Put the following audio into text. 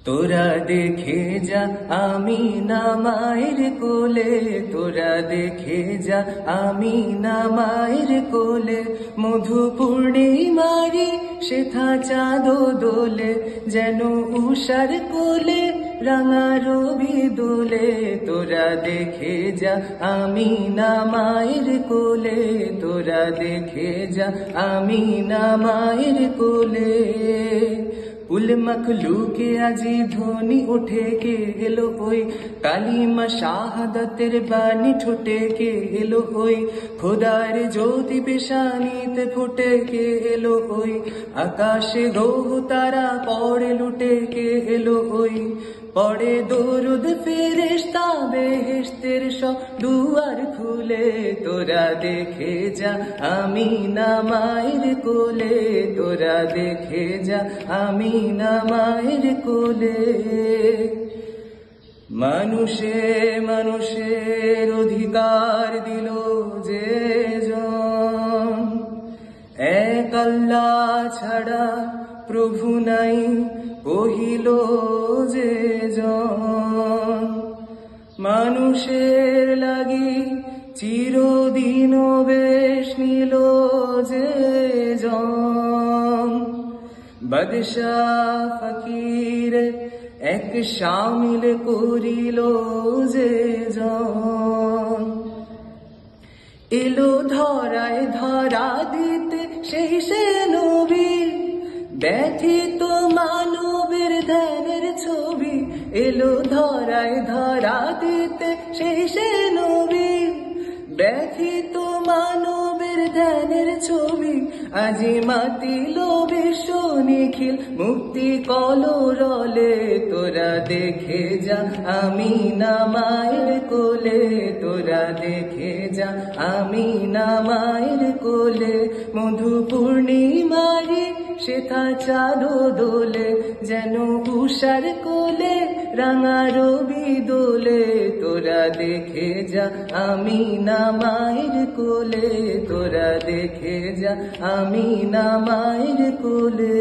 তোরা দেখে যা আমি না মায়ের কোলে, তোরা দেখে যা আমি না মায়ের কোলে। মধু পূর্ণিমারি সেথা চাঁদ দোলে, যেন উষার কোলে রাঙা রবি দোলে। তোরা দেখে যা আমি না মায়ের কোলে, তোরা দেখে যা আমি না মায়ের কোলে। কুল মখলুকে আজি ধ্বনি উঠে কে এলো ওই, কালিমা শাহাদাতের বাণী ঠোঁটে কে এলো ওই। খোদার জ্যোতি পেশানিতে ফুটে কে এলো ওই, আকাশে গ্রহ তারা পড়ে লুটে কে এলো ওই। পড়ে দরুদ ফেরেশতা বেহেশতের সব দুয়ার খুলে। তোরা দেখে যা আমি না মায়ের কোলে, তোরা দেখে যা আমি না মায়ের কোলে। মানুষের অধিকার দিল যে জন, এক আল্লাহ ছাড়া প্রভু নাই কহিল যে জন। মানুষের লাগি চিরদিন বেশ নিল যে জন। বাদশাহ ফকির এক শামিল করিল যে জন। এলো ধরায় ধরা দিতে সেই সে নবী, ব্যথিত মানবের ধ্যানের ছবি। এলো ধরায় ধরা দিতে সেই সে নবী, ব্যথিত মানবের ধ্যানের ছবি। আজি মাতিল বিশ্ব নিখিল মুক্তি কলরলে। তোরা দেখে যা আমি না মায়ের কোলে, তোরা দেখে যা আমি না মায়ের কোলে। মধু পূর্ণিমারি সেথা চাঁদ দোলে, যেন উষার কোলে রাঙা রবি দোলে। তোরা দেখে যা আমি না মায়ের কোলে, তোরা দেখে যা আমি না মায়ের কোলে।